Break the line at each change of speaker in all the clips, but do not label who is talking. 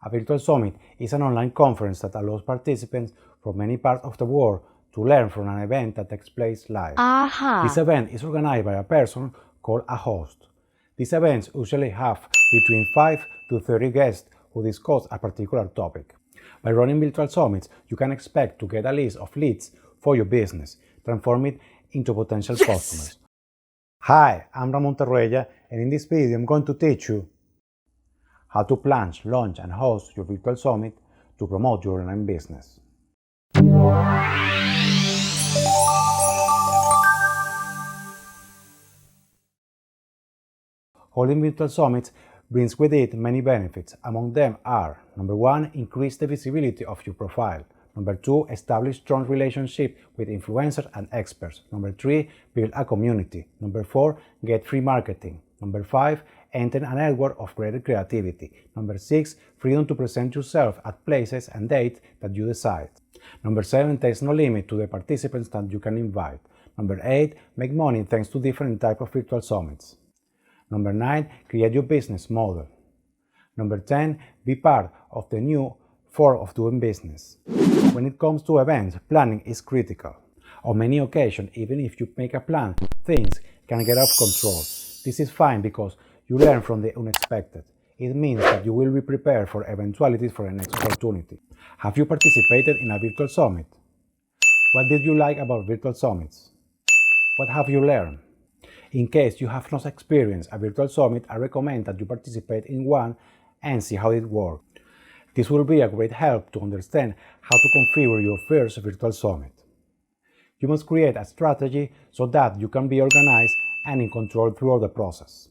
A virtual summit is an online conference that allows participants from many parts of the world to learn from an event that takes place live. This event is organized by a person called a host. These events usually have between 5 to 30 guests who discuss a particular topic. By running virtual summits, you can expect to get a list of leads for your business, transform it into potential customers. Hi, I'm Ramon Tarruella, and in this video I'm going to teach you how to plan, launch, and host your virtual summit to promote your online business. Holding virtual summits brings with it many benefits. Among them are: number 1, increase the visibility of your profile. Number 2, establish strong relationships with influencers and experts. Number 3, build a community. Number 4, get free marketing. Number 5, enter a network of greater creativity. Number 6, freedom to present yourself at places and dates that you decide. Number 7, there's no limit to the participants that you can invite. Number 8, make money thanks to different types of virtual summits. Number 9, create your business model. Number 10, be part of the new form of doing business. When it comes to events, planning is critical. On many occasions, even if you make a plan, things can get out of control. This is fine because you learn from the unexpected. It means that you will be prepared for eventualities for the next opportunity. Have you participated in a virtual summit? What did you like about virtual summits? What have you learned? In case you have not experienced a virtual summit, I recommend that you participate in one and see how it works. This will be a great help to understand how to configure your first virtual summit. You must create a strategy so that you can be organized and in control throughout the process.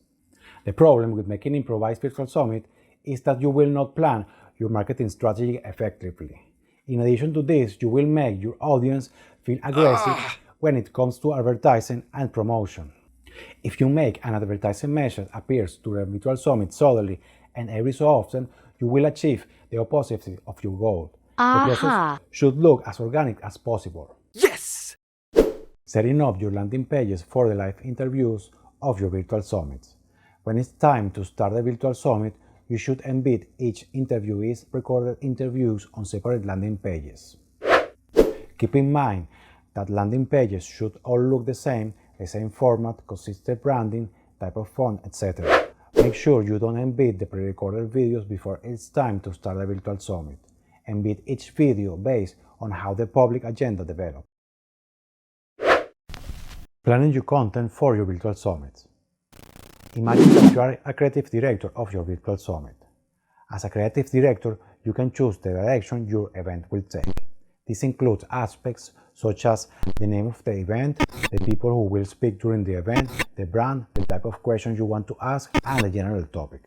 The problem with making improvised virtual summit is that you will not plan your marketing strategy effectively. In addition to this, you will make your audience feel aggressive when it comes to advertising and promotion. If you make an advertising message appear to the virtual summit suddenly and every so often, you will achieve the opposite of your goal. The process should look as organic as possible.
Yes!
Setting up your landing pages for the live interviews of your virtual summits. When it's time to start the virtual summit, you should embed each interviewee's recorded interviews on separate landing pages. Keep in mind that landing pages should all look the same format, consistent branding, type of font, etc. Make sure you don't embed the pre-recorded videos before it's time to start the virtual summit. Embed each video based on how the public agenda develops. Planning your content for your virtual summit. Imagine that you are a creative director of your virtual summit. As a creative director, you can choose the direction your event will take. This includes aspects such as the name of the event, the people who will speak during the event, the brand, the type of questions you want to ask, and the general topic.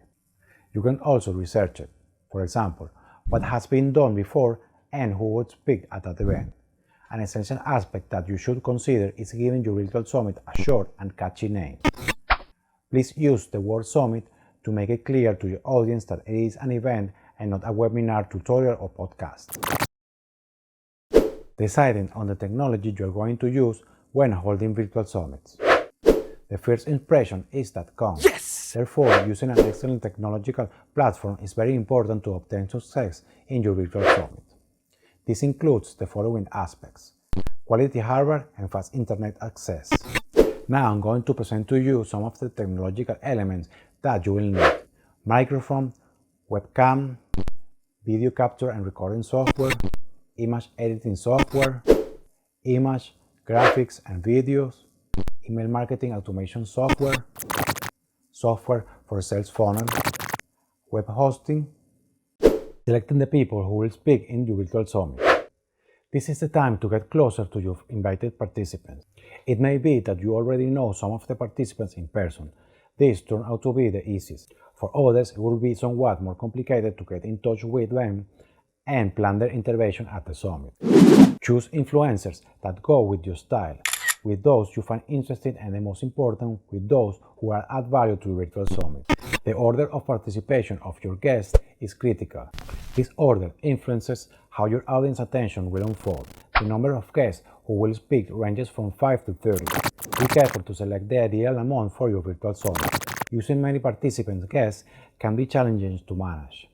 You can also research it. For example, what has been done before and who would speak at that event. An essential aspect that you should consider is giving your virtual summit a short and catchy name. Please use the word summit to make it clear to your audience that it is an event and not a webinar, tutorial, or podcast. Deciding on the technology you are going to use when holding virtual summits. The first impression is that counts.
Yes!
Therefore, using an excellent technological platform is very important to obtain success in your virtual summit. This includes the following aspects: quality hardware and fast internet access. Now I'm going to present to you some of the technological elements that you will need: microphone, webcam, video capture and recording software, image editing software, image, graphics and videos, email marketing automation software, software for sales funnel, web hosting, selecting the people who will speak in your virtual summit. This is the time to get closer to your invited participants. It may be that you already know some of the participants in person. This turned out to be the easiest. For others, it will be somewhat more complicated to get in touch with them and plan their intervention at the summit. Choose influencers that go with your style, with those you find interesting, and the most important, with those who will add value to your virtual summit. The order of participation of your guests is critical. This order influences how your audience attention will unfold. The number of guests who will speak ranges from 5 to 30. Be careful to select the ideal amount for your virtual summit. Using many participants' guests can be challenging to manage.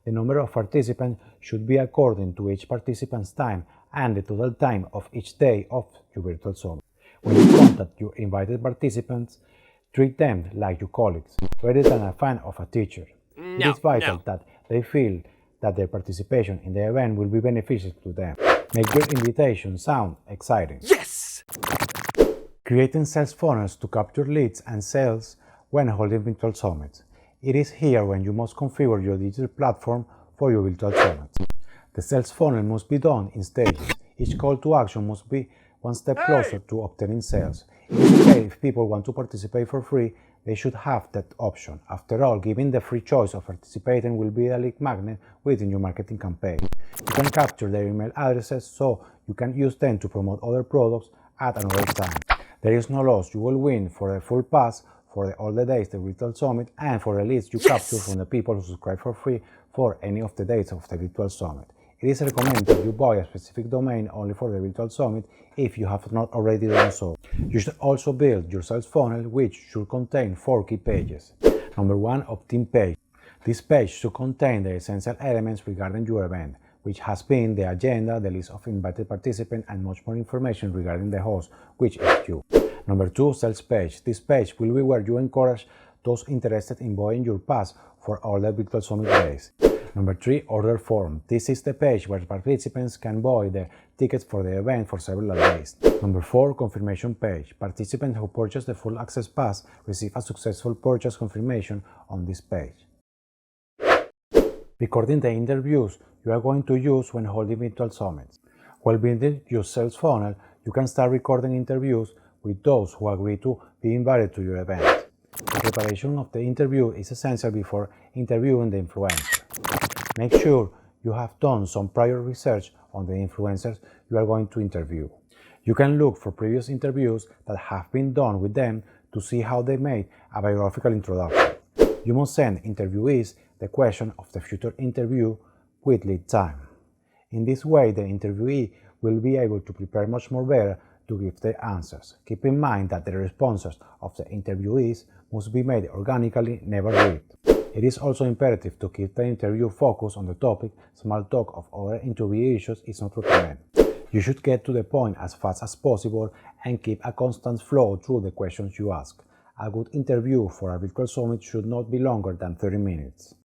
The number of participants should be according to each participant's time and the total time of each day of your virtual summit. When you contact your invited participants, treat them like your colleagues, rather than a fan of a teacher. It is vital that they feel that their participation in the event will be beneficial to them. Make your invitation sound exciting.
Yes!
Creating sales funnels to capture leads and sales when holding virtual summits. It is here when you must configure your digital platform for your virtual summit. The sales funnel must be done in stages. Each call to action must be one step closer to obtaining sales. It is okay if people want to participate for free, they should have that option. After all, giving the free choice of participating will be a lead magnet within your marketing campaign. You can capture their email addresses so you can use them to promote other products at another time. There is no loss. You will win for the full pass for all the days the virtual summit and for the leads you capture from the people who subscribe for free for any of the days of the virtual summit. It is recommended that you buy a specific domain only for the virtual summit if you have not already done so. You should also build your sales funnel, which should contain 4 key pages. Number 1, opt-in page. This page should contain the essential elements regarding your event, which has been the agenda, the list of invited participants, and much more information regarding the host, which is you. Number 2, sales page. This page will be where you encourage those interested in buying your pass for all the virtual summit days. Number 3, order form. This is the page where participants can buy the tickets for the event for several days. Number 4, confirmation page. Participants who purchase the full access pass receive a successful purchase confirmation on this page. Recording the interviews you are going to use when holding virtual summits. While building your sales funnel, you can start recording interviews with those who agree to be invited to your event. The preparation of the interview is essential before interviewing the influencer. Make sure you have done some prior research on the influencers you are going to interview. You can look for previous interviews that have been done with them to see how they made a biographical introduction. You must send interviewees the question of the future interview with lead time. In this way, the interviewee will be able to prepare much more better to give the answers. Keep in mind that the responses of the interviewees must be made organically, never rigged. It is also imperative to keep the interview focused on the topic. Small talk of other interview issues is not recommended. You should get to the point as fast as possible and keep a constant flow through the questions you ask. A good interview for a virtual summit should not be longer than 30 minutes.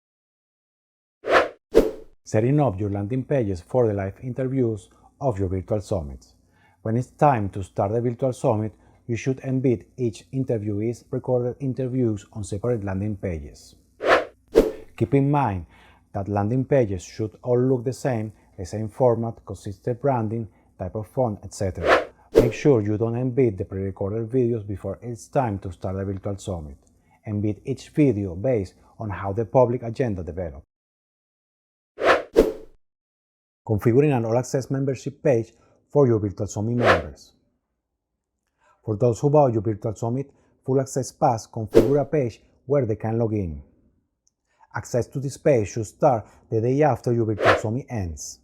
Setting up your landing pages for the live interviews of your virtual summits. When it's time to start the virtual summit, you should embed each interviewee's recorded interviews on separate landing pages. Keep in mind that landing pages should all look the same format, consistent branding, type of font, etc. Make sure you don't embed the pre-recorded videos before it's time to start the virtual summit. Embed each video based on how the public agenda develops. Configuring an all-access membership page for your virtual summit members. For those who buy your virtual summit full access pass, configure a page where they can log in. Access to this page should start the day after your virtual summit ends.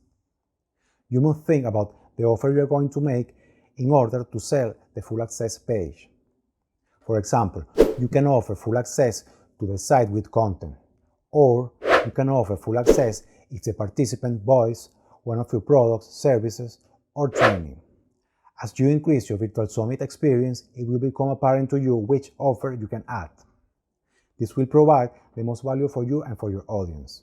You must think about the offer you are going to make in order to sell the full access page. For example, you can offer full access to the site with content, or you can offer full access if the participant buys one of your products, services, or training. As you increase your virtual summit experience, it will become apparent to you which offer you can add. This will provide the most value for you and for your audience.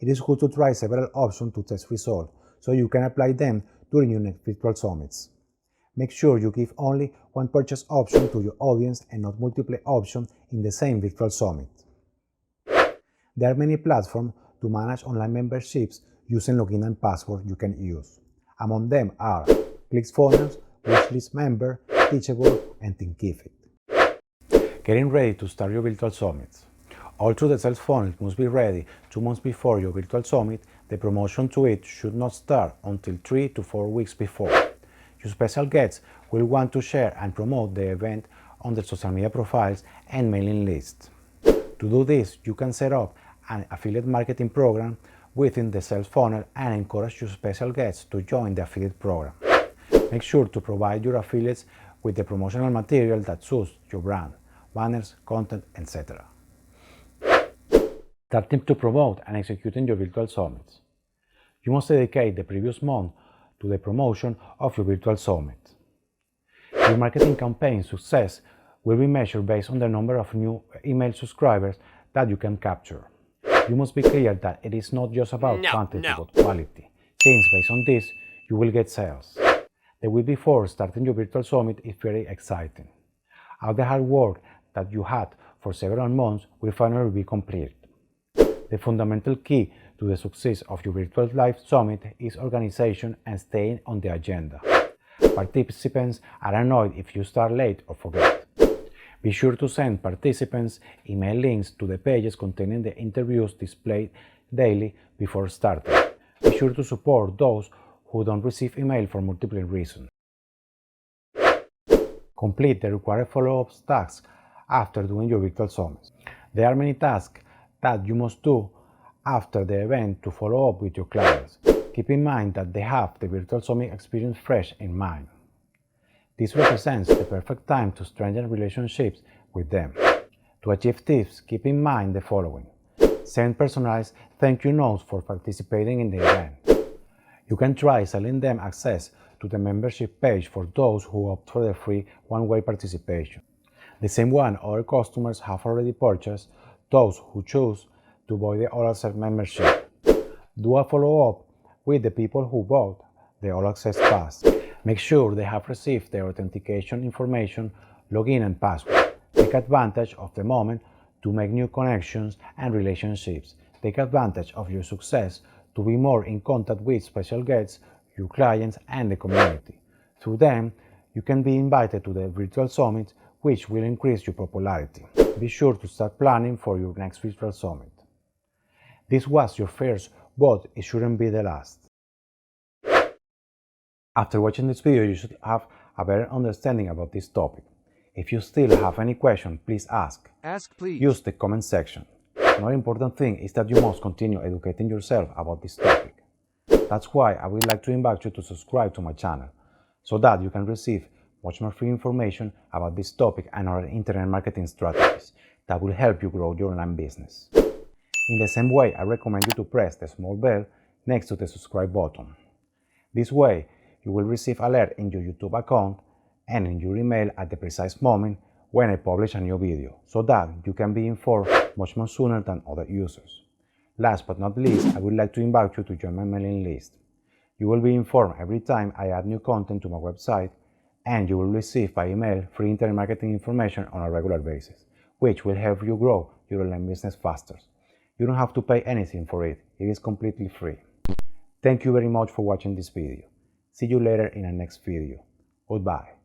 It is good to try several options to test results, so you can apply them during your next virtual summits. Make sure you give only one purchase option to your audience and not multiple options in the same virtual summit. There are many platforms to manage online memberships using login and password you can use. Among them are ClickFunnels, Wishlist Member, Teachable, and Thinkific. Getting ready to start your virtual summits. Although the sales funnel must be ready 2 months before your virtual summit, the promotion to it should not start until 3 to 4 weeks before. Your special guests will want to share and promote the event on their social media profiles and mailing lists. To do this, you can set up an affiliate marketing program within the sales funnel and encourage your special guests to join the affiliate program. Make sure to provide your affiliates with the promotional material that suits your brand, banners, content, etc. Starting to promote and executing your virtual summits. You must dedicate the previous month to the promotion of your virtual summit. Your marketing campaign success will be measured based on the number of new email subscribers that you can capture. You must be clear that it is not just about quantity but quality, since based on this, you will get sales. The week before starting your virtual summit is very exciting. All the hard work that you had for several months will finally be completed. The fundamental key to the success of your virtual live summit is organization and staying on the agenda. Participants are annoyed if you start late or forget. Be sure to send participants email links to the pages containing the interviews displayed daily before starting. Be sure to support those who don't receive email for multiple reasons. Complete the required follow-up tasks after doing your virtual summit. There are many tasks that you must do after the event to follow up with your clients. Keep in mind that they have the virtual summit experience fresh in mind. This represents the perfect time to strengthen relationships with them. To achieve this, keep in mind the following. Send personalized thank you notes for participating in the event. You can try selling them access to the membership page for those who opt for the free one-way participation. The same one other customers have already purchased, those who choose to buy the All Access membership. Do a follow-up with the people who bought the All Access Pass. Make sure they have received their authentication information, login and password. Take advantage of the moment to make new connections and relationships. Take advantage of your success to be more in contact with special guests, your clients, and the community. Through them, you can be invited to the virtual summit, which will increase your popularity. Be sure to start planning for your next virtual summit. This was your first, but it shouldn't be the last. After watching this video, you should have a better understanding about this topic. If you still have any question, please ask.
Ask, please.
Use the comment section. Another important thing is that you must continue educating yourself about this topic. That's why I would like to invite you to subscribe to my channel, so that you can receive much more free information about this topic and other internet marketing strategies that will help you grow your online business. In the same way, I recommend you to press the small bell next to the subscribe button. This way, you will receive alert in your YouTube account and in your email at the precise moment when I publish a new video, so that you can be informed much more sooner than other users. Last but not least, I would like to invite you to join my mailing list. You will be informed every time I add new content to my website, and you will receive by email free internet marketing information on a regular basis, which will help you grow your online business faster. You don't have to pay anything for it. It is completely free. Thank you very much for watching this video. See you later in the next video. Goodbye.